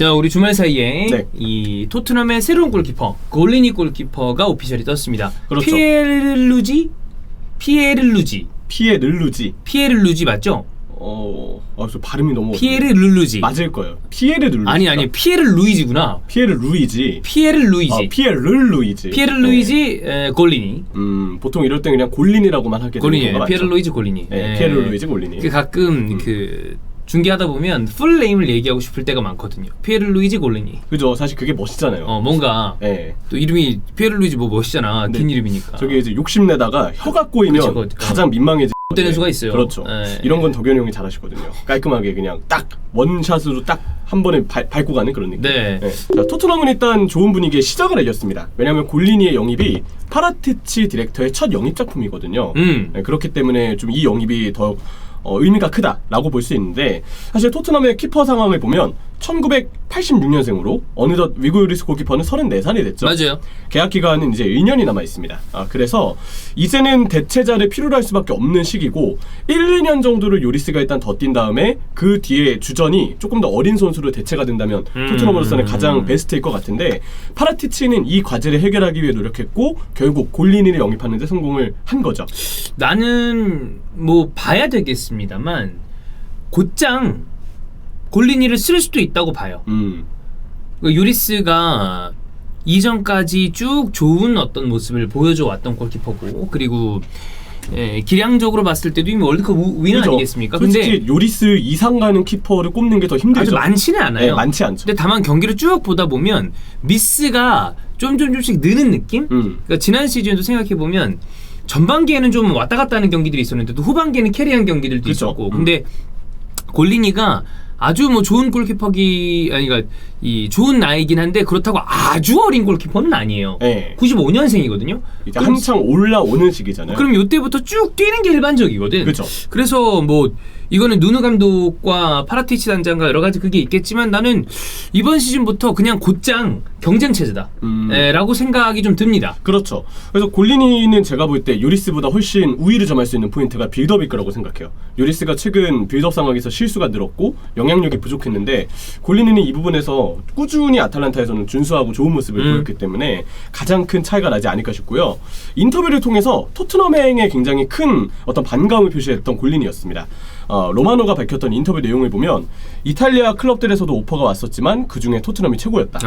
자, 우리 주말 사이에 네. 이 토트넘의 새로운 골키퍼 골리니 골키퍼가 오피셜이 떴습니다. 그렇죠. 피에르루지 맞죠? 저 발음이 너무 피에르루지 맞을 거예요. 피에르루지. 아니 피에르루이지구나. 피에르루이지. 피에르루이지. 골리니. 보통 이럴 때 그냥 골린이라고만 하게 되는 경우가 많죠. 피에르루이지 골리니. 네, 피에르루이지 골리니. 가끔 중계하다 보면 풀 네임을 얘기하고 싶을 때가 많거든요. 피에르루이지 골리니. 그죠. 사실 그게 멋있잖아요. 뭔가 네. 또 이름이 피에르루이지 뭐 멋있잖아. 네. 긴 이름이니까. 저게 이제 욕심내다가 혀가 꼬이면 가장 민망해지. 되는 수가 있어요. 그렇죠. 이런 건 덕현이 형이 잘하시거든요. 깔끔하게 그냥 딱 원샷으로 딱 한 번에 밟고 가는 그런 느낌. 네. 자, 토트넘은 일단 좋은 분위기의 시작을 알렸습니다. 왜냐하면 골리니의 영입이 파라티치 디렉터의 첫 영입 작품이거든요. 네, 그렇기 때문에 좀 이 영입이 더 의미가 크다라고 볼 수 있는데, 사실 토트넘의 키퍼 상황을 보면 1986년생으로 어느덧 위고 요리스 골키퍼는 34살이 됐죠. 맞아요. 계약 기간은 이제 1년이 남아 있습니다. 그래서 이제는 대체자를 필요로 할 수밖에 없는 시기고 1, 2년 정도를 요리스가 일단 더 뛴 다음에 그 뒤에 주전이 조금 더 어린 선수로 대체가 된다면 토트넘으로서는 가장 베스트일 것 같은데, 파라티치는 이 과제를 해결하기 위해 노력했고 결국 골리니를 영입하는 데 성공을 한 거죠. 나는 뭐 봐야 되겠습니다만 곧장 골리니를 쓸 수도 있다고 봐요. 요리스가 이전까지 쭉 좋은 어떤 모습을 보여줘 왔던 골키퍼고, 그리고 기량적으로 봤을 때도 이미 월드컵 위너 아니겠습니까? 솔직히 근데 요리스 이상 가는 키퍼를 꼽는 게 더 힘들죠. 아주 많지는 않아요. 네, 많지 않죠. 근데 다만 경기를 쭉 보다 보면 미스가 좀씩 느는 느낌? 그러니까 지난 시즌도 생각해 보면 전반기에는 좀 왔다 갔다 하는 경기들이 있었는데 또 후반기에는 캐리한 경기들도 그렇죠. 있었고, 근데 골리니가 아주 뭐 좋은 그러니까 이 좋은 나이긴 한데 그렇다고 아주 어린 골키퍼는 아니에요. 네. 95년생이거든요. 이제 한창 올라오는 시기잖아요. 그럼 이때부터 쭉 뛰는 게 일반적이거든. 그렇죠. 그래서 뭐 이거는 누누 감독과 파라티치 단장과 여러 가지 그게 있겠지만 나는 이번 시즌부터 그냥 곧장 경쟁 체제다 라고 생각이 좀 듭니다. 그렇죠. 그래서 골리니는 제가 볼 때 요리스보다 훨씬 우위를 점할 수 있는 포인트가 빌드업일 거라고 생각해요. 요리스가 최근 빌드업 상황에서 실수가 늘었고 영향력이 부족했는데, 골리니는 이 부분에서 꾸준히 아탈란타에서는 준수하고 좋은 모습을 보였기 때문에 가장 큰 차이가 나지 않을까 싶고요. 인터뷰를 통해서 토트넘행에 굉장히 큰 어떤 반감을 표시했던 골리니였습니다. 로마노가 밝혔던 인터뷰 내용을 보면 이탈리아 클럽들에서도 오퍼가 왔었지만 그 중에 토트넘이 최고였다.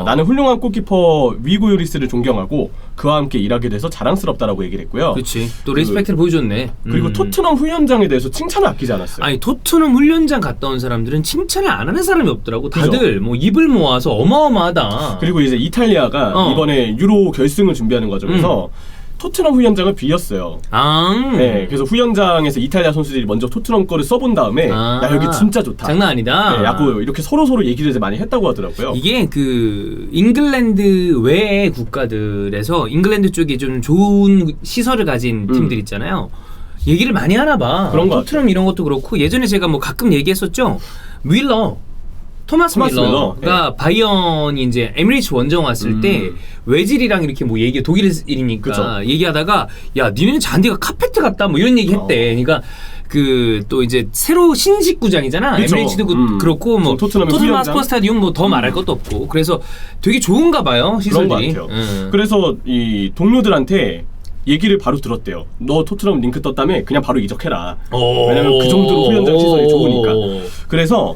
나는 훌륭한 골키퍼 위고 요리스를 존경하고 그와 함께 일하게 돼서 자랑스럽다라고 얘기를 했고요. 그렇지. 또 리스펙트를 보여줬네. 그리고 토트넘 훈련장에 대해서 칭찬을 아끼지 않았어요. 아니, 토트넘 훈련장 갔다 온 사람들은 칭찬을 안 하는 사람이 없더라고. 다들 그죠? 뭐 입을 모아서 어마어마하다. 그리고 이제 이탈리아가 이번에 유로 결승을 준비하는 과정에서 토트넘 후연장을 빌렸어요. 네, 그래서 후연장에서 이탈리아 선수들이 먼저 토트넘 거를 써본 다음에 야, 여기 진짜 좋다. 장난 아니다. 네, 야구 이렇게 서로 얘기를 많이 했다고 하더라고요. 이게 잉글랜드 외의 국가들에서 잉글랜드 쪽에 좀 좋은 시설을 가진 팀들 있잖아요. 얘기를 많이 하나 봐. 그런 거 토트넘 이런 것도 그렇고, 예전에 제가 뭐 가끔 얘기했었죠. 토마스 밀러가 바이언이 이제 에미리츠 원정 왔을 때 외질이랑 이렇게 뭐 독일인이니까 그쵸. 얘기하다가 야, 니네는 잔디가 카페트 같다 뭐 이런 얘기 했대. 그러니까 또 이제 새로 신식 구장이잖아. 그쵸. 에미리츠도 그렇고 뭐 토트넘 스포 스타디움 뭐 더 말할 것도 없고, 그래서 되게 좋은가 봐요, 시설들이. 그런 것 같아요. 그래서 이 동료들한테 얘기를 바로 들었대요. 너 토트넘 링크 떴다며 그냥 바로 이적해라. 왜냐면 그 정도로 후연장 시설이 좋으니까. 그래서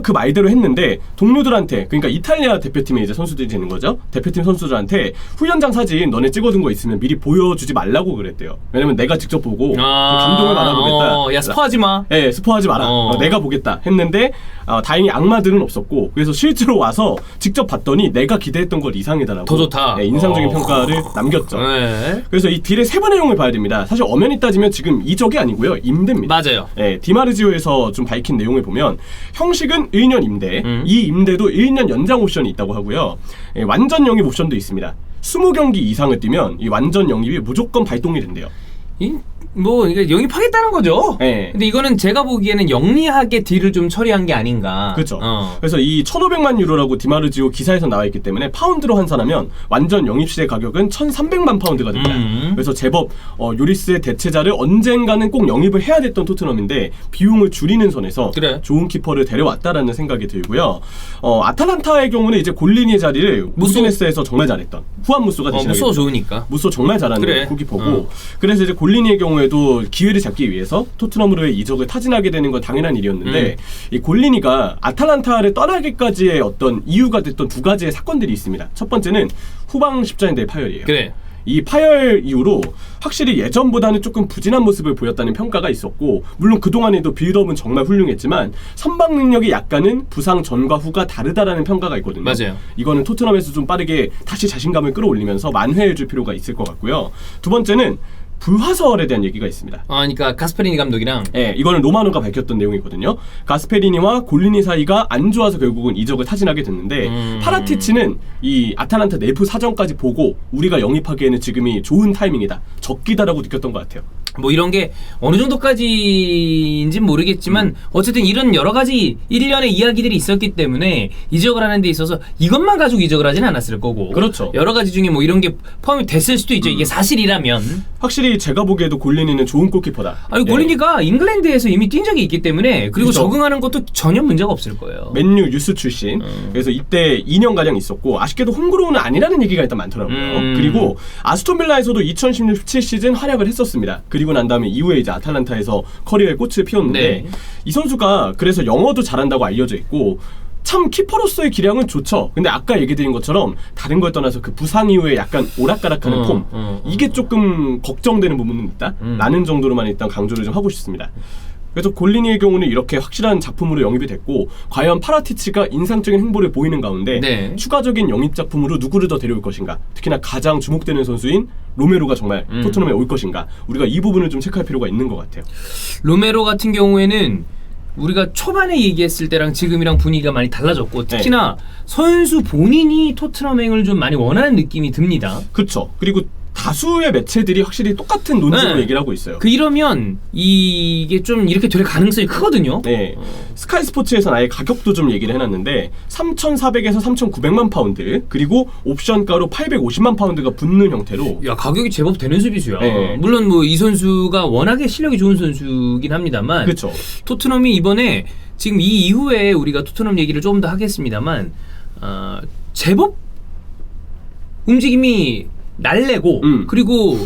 그 말대로 했는데, 동료들한테, 그러니까 이탈리아 대표팀의 이제 선수들이 되는 거죠. 대표팀 선수들한테 후연장 사진 너네 찍어둔 거 있으면 미리 보여주지 말라고 그랬대요. 왜냐면 내가 직접 보고 좀 감동을 받아보겠다. 야, 스포하지 마. 네, 스포하지 마라. 내가 보겠다 했는데 다행히 악마들은 없었고, 그래서 실제로 와서 직접 봤더니 내가 기대했던 것 이상이더라고. 더 좋다. 네, 인상적인 평가를 남겼죠. 네. 그래서 이 딜의 세부 내용을 봐야 됩니다. 사실 엄연히 따지면 지금 이적이 아니고요, 임대입니다. 맞아요. 네, 디마르지오에서 좀 밝힌 내용을 보면 형식은 1년 임대, 이 임대도 1년 연장 옵션이 있다고 하고요. 완전 영입 옵션도 있습니다. 20경기 이상을 뛰면 이 완전 영입이 무조건 발동이 된대요. 뭐 그러니까 영입하겠다는 거죠. 네. 근데 이거는 제가 보기에는 영리하게 딜을 좀 처리한 게 아닌가. 그렇죠. 그래서 이 1,500만 유로라고 디마르지오 기사에서 나와 있기 때문에 파운드로 환산하면 완전 영입 시의 가격은 1,300만 파운드가 됩니다. 그래서 제법 요리스의 대체자를 언젠가는 꼭 영입을 해야 됐던 토트넘인데 비용을 줄이는 선에서 그래. 좋은 키퍼를 데려왔다라는 생각이 들고요. 아탈란타의 경우는 이제 골리니의 자리를 무소. 우디네스에서 정말 잘했던 후안 무소가 대신하게 무소 됐죠. 좋으니까. 무소 정말 잘하는 그래. 골키퍼고 그래서 이제 골리니의 경우에도 기회를 잡기 위해서 토트넘으로의 이적을 타진하게 되는 건 당연한 일이었는데 이 골리니가 아탈란타를 떠나기까지의 어떤 이유가 됐던 두 가지의 사건들이 있습니다. 첫 번째는 후방 십자인대의 파열이에요. 그래. 이 파열 이후로 확실히 예전보다는 조금 부진한 모습을 보였다는 평가가 있었고 물론 그동안에도 빌드업은 정말 훌륭했지만 선방 능력이 약간은 부상 전과 후가 다르다라는 평가가 있거든요. 맞아요. 이거는 토트넘에서 좀 빠르게 다시 자신감을 끌어올리면서 만회해줄 필요가 있을 것 같고요. 두 번째는 불화설에 대한 얘기가 있습니다. 그러니까 가스페리니 감독이랑 네, 이거는 로마노가 밝혔던 내용이거든요. 가스페리니와 골리니 사이가 안 좋아서 결국은 이적을 타진하게 됐는데 파라티치는 이 아탈란타 내부 사정까지 보고 우리가 영입하기에는 지금이 좋은 타이밍이다. 적기다라고 느꼈던 것 같아요. 뭐 이런 게 어느 정도까지인지는 모르겠지만 어쨌든 이런 여러 가지 일련의 이야기들이 있었기 때문에 이적을 하는 데 있어서 이것만 가지고 이적을 하진 않았을 거고 그렇죠. 여러 가지 중에 뭐 이런 게 포함이 됐을 수도 있죠. 이게 사실이라면. 확실히 제가 보기에도 골리니는 좋은 골키퍼다. 아니 예. 골리니가 잉글랜드에서 이미 뛴 적이 있기 때문에 그리고 그렇죠. 적응하는 것도 전혀 문제가 없을 거예요. 맨유 유스 출신. 그래서 이때 2년가량 있었고 아쉽게도 홈그로우는 아니라는 얘기가 일단 많더라고요. 그리고 아스톤빌라에서도 2016-17 시즌 활약을 했었습니다. 그리고 난 다음에 이후에 이제 아탈란타에서 커리어의 꽃을 피웠는데 네. 이 선수가 그래서 영어도 잘한다고 알려져 있고 참 키퍼로서의 기량은 좋죠. 근데 아까 얘기드린 것처럼 다른 걸 떠나서 그 부상 이후에 약간 오락가락하는 폼 이게 조금 걱정되는 부분은 있다 라는 정도로만 일단 강조를 좀 하고 싶습니다. 그래서 골리니의 경우는 이렇게 확실한 작품으로 영입이 됐고 과연 파라티치가 인상적인 행보를 보이는 가운데 네. 추가적인 영입 작품으로 누구를 더 데려올 것인가, 특히나 가장 주목되는 선수인 로메로가 정말 토트넘에 올 것인가, 우리가 이 부분을 좀 체크할 필요가 있는 것 같아요. 로메로 같은 경우에는 우리가 초반에 얘기했을 때랑 지금이랑 분위기가 많이 달라졌고 특히나 선수 본인이 토트넘행을 좀 많이 원하는 느낌이 듭니다. 그렇죠. 그리고 다수의 매체들이 확실히 똑같은 논지로 네. 얘기를 하고 있어요. 이러면 이게 좀 이렇게 될 가능성이 크거든요. 네. 스카이 스포츠에서는 아예 가격도 좀 얘기를 해놨는데 3,400에서 3,900만 파운드 그리고 옵션가로 850만 파운드가 붙는 형태로 야 가격이 제법 되는 수비수야. 네. 물론 뭐 이 선수가 워낙에 실력이 좋은 선수긴 합니다만 그렇죠. 토트넘이 이번에 지금 이 이후에 우리가 토트넘 얘기를 조금 더 하겠습니다만 제법 움직임이 날래고 그리고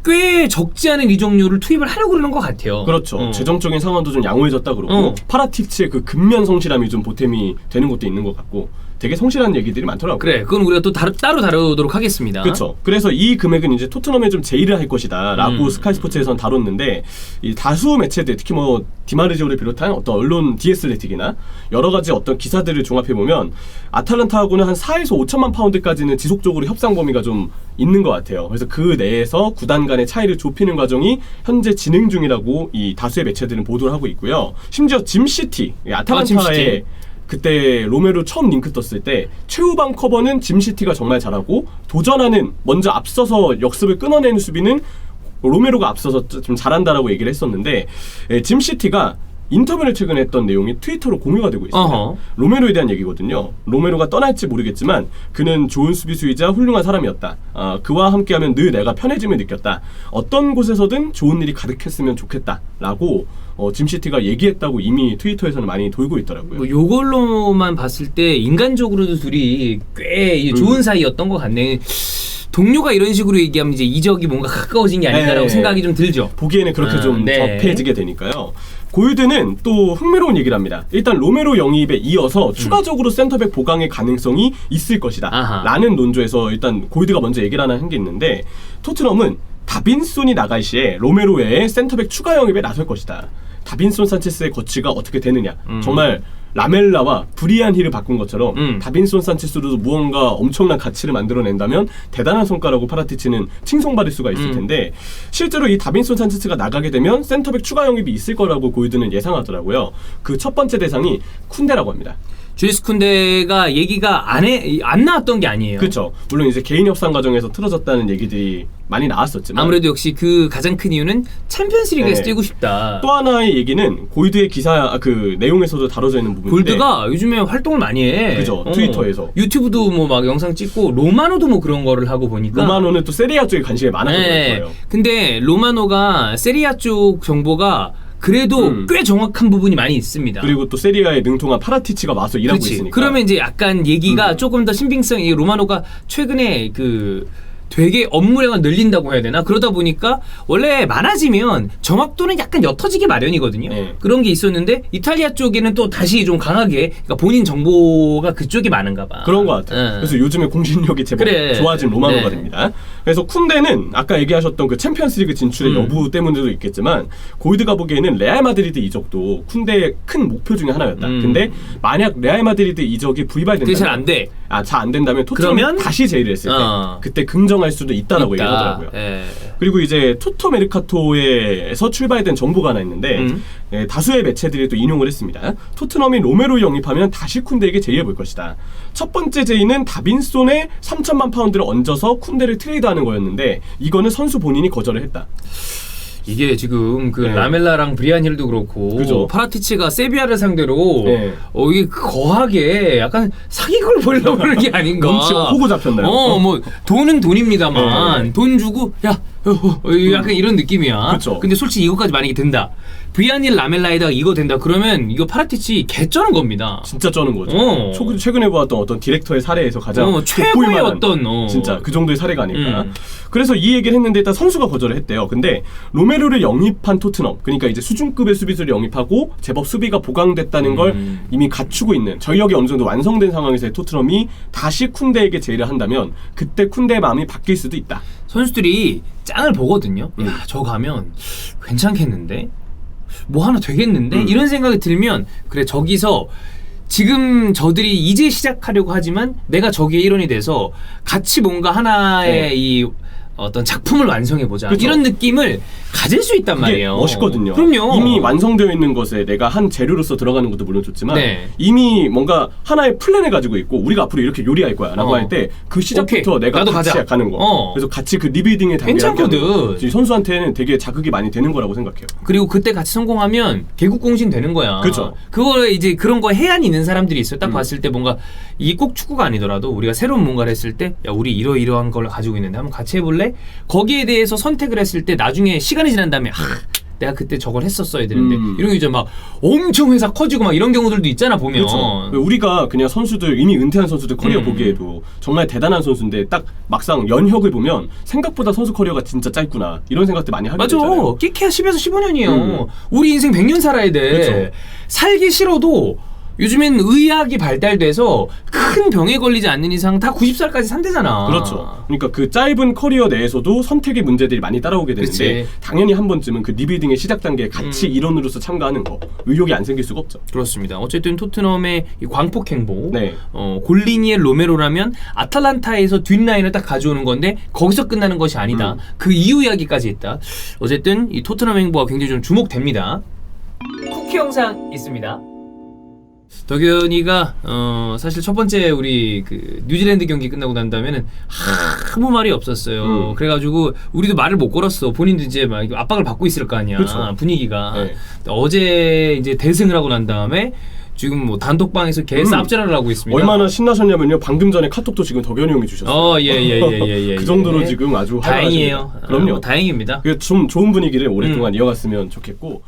꽤 적지 않은 이적료를 투입을 하려고 그러는 것 같아요. 그렇죠. 재정적인 상황도 좀 양호해졌다 그러고 파라티치의 그 근면 성실함이 좀 보탬이 되는 것도 있는 것 같고 되게 성실한 얘기들이 많더라고요. 그래, 그건 우리가 또 따로 다루도록 하겠습니다. 그렇죠. 그래서 이 금액은 이제 토트넘에 좀 제의를 할 것이다라고 스카이 스포츠에서는 다뤘는데 이 다수 매체들 특히 뭐 디마르지오를 비롯한 어떤 언론 디애슬레틱이나 여러 가지 어떤 기사들을 종합해 보면 아탈란타하고는 한 4에서 5천만 파운드까지는 지속적으로 협상 범위가 좀 있는 것 같아요. 그래서 그 내에서 구단 간의 차이를 좁히는 과정이 현재 진행 중이라고 이 다수의 매체들은 보도를 하고 있고요. 심지어 짐시티, 아탈란타의 그때 로메로 처음 링크 떴을 때 최후방 커버는 짐시티가 정말 잘하고 도전하는 먼저 앞서서 역습을 끊어내는 수비는 로메로가 앞서서 좀 잘한다라고 얘기를 했었는데 짐시티가 인터뷰를 최근에 했던 내용이 트위터로 공유가 되고 있습니다. 로메로에 대한 얘기거든요. 로메로가 떠날지 모르겠지만 그는 좋은 수비수이자 훌륭한 사람이었다. 그와 함께하면 늘 내가 편해짐을 느꼈다. 어떤 곳에서든 좋은 일이 가득했으면 좋겠다 라고 짐시티가 얘기했다고 이미 트위터에서는 많이 돌고 있더라고요. 뭐 요걸로만 봤을 때 인간적으로도 둘이 꽤 좋은 사이였던 것 같네. 동료가 이런 식으로 얘기하면 이제 이적이 뭔가 가까워진 게 아닌가라고 생각이 좀 들죠. 보기에는 그렇게 좀 접해지게 되니까요. 골드는 또 흥미로운 얘기를 합니다. 일단 로메로 영입에 이어서 추가적으로 센터백 보강의 가능성이 있을 것이다 라는 논조에서 일단 골드가 먼저 얘기를 하나 한 게 있는데 토트넘은 다빈손이 나갈 시에 로메로 외에 센터백 추가 영입에 나설 것이다. 다빈손 산체스의 거치가 어떻게 되느냐. 정말 라멜라와 브리안 힐을 바꾼 것처럼 다빈손 산체스로도 무언가 엄청난 가치를 만들어낸다면 대단한 성과라고 파라티치는 칭송받을 수가 있을 텐데 실제로 이 다빈손 산체스가 나가게 되면 센터백 추가 영입이 있을 거라고 골드는 예상하더라고요. 그 첫 번째 대상이 쿤데라고 합니다. 주리스 쿤데가 얘기가 안 나왔던 게 아니에요. 그렇죠. 물론 이제 개인 협상 과정에서 틀어졌다는 얘기들이 많이 나왔었지만 아무래도 역시 그 가장 큰 이유는 챔피언스리그에서 뛰고 싶다. 또 하나의 얘기는 골드의 기사 그 내용에서도 다뤄져 있는 부분인데 골드가 요즘에 활동을 많이 해. 그죠. 트위터에서 유튜브도 뭐 막 영상 찍고 로마노도 뭐 그런 거를 하고 보니까 로마노는 또 세리아 쪽에 관심이 많아서 그럴 거예요. 근데 로마노가 세리아 쪽 정보가 그래도 꽤 정확한 부분이 많이 있습니다. 그리고 또 세리아에 능통한 파라티치가 와서 일하고 그렇지. 있으니까. 그러면 이제 약간 얘기가 조금 더 신빙성이 로마노가 최근에 그 되게 업무량을 늘린다고 해야 되나? 그러다 보니까 원래 많아지면 정확도는 약간 옅어지기 마련이거든요. 네. 그런 게 있었는데 이탈리아 쪽에는 또 다시 좀 강하게 그러니까 본인 정보가 그쪽이 많은가 봐. 그런 것 같아요. 그래서 요즘에 공신력이 제법 좋아진 로마노가 됩니다. 그래서 쿤데는 아까 얘기하셨던 그 챔피언스리그 진출의 여부 때문에도 있겠지만 골드가 보기에는 레알 마드리드 이적도 쿤데의 큰 목표 중에 하나였다. 근데 만약 레알 마드리드 이적이 부이발된다면 그게 잘 안 돼. 잘 안 된다면 토트넘이 다시 제의를 했을 때 그때 긍정할 수도 있다라고 얘기하더라고요. 그리고 이제 토토 메르카토에서 출발된 정보가 하나 있는데 다수의 매체들이 또 인용을 했습니다. 토트넘이 로메로 영입하면 다시 쿤데에게 제의해 볼 것이다. 첫 번째 제의는 다빈손에 3천만 파운드를 얹어서 쿤데를 트레이드하는 거였는데 이거는 선수 본인이 거절을 했다. 이게 지금 그 라멜라랑 브리안힐도 그렇고 그죠. 파라티치가 세비야를 상대로 이게 거하게 약간 사기극을 보려고 그러는 게 아닌가. 넘치고 호구 잡혔나요? 뭐 돈은 돈입니다만 돈 주고 야 약간 이런 느낌이야. 그쵸. 근데 솔직히 이거까지 만약에 된다. 브리안힐 라멜라에다가 이거 된다. 그러면 이거 파라티치 개쩌는 겁니다. 진짜 쩌는 거죠. 최근에 보았던 어떤 디렉터의 사례에서 가장 최고의 어떤 진짜 그 정도의 사례가 아닐까. 그래서 이 얘기를 했는데 일단 선수가 거절을 했대요. 근데 로메로를 영입한 토트넘, 그러니까 이제 수준급의 수비수를 영입하고 제법 수비가 보강됐다는 걸 이미 갖추고 있는 전력이 어느 정도 완성된 상황에서의 토트넘이 다시 쿤데에게 제의를 한다면 그때 쿤데의 마음이 바뀔 수도 있다. 선수들이 짱을 보거든요. 야, 저 가면 괜찮겠는데? 뭐 하나 되겠는데? 이런 생각이 들면 그래 저기서 지금 저들이 이제 시작하려고 하지만 내가 저기에 일원이 돼서 같이 뭔가 하나의 이 어떤 작품을 완성해보자. 그쵸. 이런 느낌을 가질 수 있단 말이에요. 멋있거든요. 그럼요. 이미 완성되어 있는 것에 내가 한 재료로서 들어가는 것도 물론 좋지만 이미 뭔가 하나의 플랜을 가지고 있고 우리가 앞으로 이렇게 요리할 거야 라고 할 때 그 시작부터 오케이. 내가 나도 같이 가자. 가는 거. 그래서 같이 그 리빌딩의 단계를 괜찮거든. 선수한테는 되게 자극이 많이 되는 거라고 생각해요. 그리고 그때 같이 성공하면 개국공신 되는 거야. 그렇죠. 그걸 이제 그런 거 해안이 있는 사람들이 있어요. 딱 봤을 때 뭔가 이게 꼭 축구가 아니더라도 우리가 새로운 뭔가를 했을 때 야 우리 이러이러한 걸 가지고 있는데 한번 같이 해볼래? 거기에 대해서 선택을 했을 때 나중에 시간이 지난 다음에 내가 그때 저걸 했었어야 되는데 이런 게 이제 막 엄청 회사 커지고 막 이런 경우들도 있잖아 보면. 그렇죠. 우리가 그냥 선수들 이미 은퇴한 선수들 커리어 보기에도 정말 대단한 선수인데 딱 막상 연혁을 보면 생각보다 선수 커리어가 진짜 짧구나 이런 생각들 많이 하게 되잖아요. 맞아. 끼케야 10에서 15년이에요. 우리 인생 100년 살아야 돼. 그렇죠. 살기 싫어도 요즘엔 의학이 발달돼서 큰 병에 걸리지 않는 이상 다 90살까지 산대잖아. 그렇죠. 그러니까 그 짧은 커리어 내에서도 선택의 문제들이 많이 따라오게 되는데 그치. 당연히 한 번쯤은 그 리빌딩의 시작 단계에 같이 일원으로서 참가하는 거 의욕이 안 생길 수가 없죠. 그렇습니다. 어쨌든 토트넘의 이 광폭 행보 골리니의 로메로라면 아탈란타에서 뒷라인을 딱 가져오는 건데 거기서 끝나는 것이 아니다. 그 이후 이야기까지 있다. 어쨌든 이 토트넘 행보가 굉장히 좀 주목됩니다. 쿠키 영상 있습니다. 덕현이가 사실 첫 번째 우리 그 뉴질랜드 경기 끝나고 난 다음에는 아무 말이 없었어요. 그래가지고 우리도 말을 못 걸었어. 본인도 이제 막 압박을 받고 있을 거 아니야. 그렇죠. 분위기가. 어제 이제 대승을 하고 난 다음에 지금 뭐 단톡방에서 개 쌉질을 하고 있습니다. 얼마나 신나셨냐면요. 방금 전에 카톡도 지금 덕현이 형이 주셨어요. 예. 그 정도로 지금 아주 다행이에요. 그럼요. 다행입니다. 좀 좋은 분위기를 오랫동안 이어갔으면 좋겠고.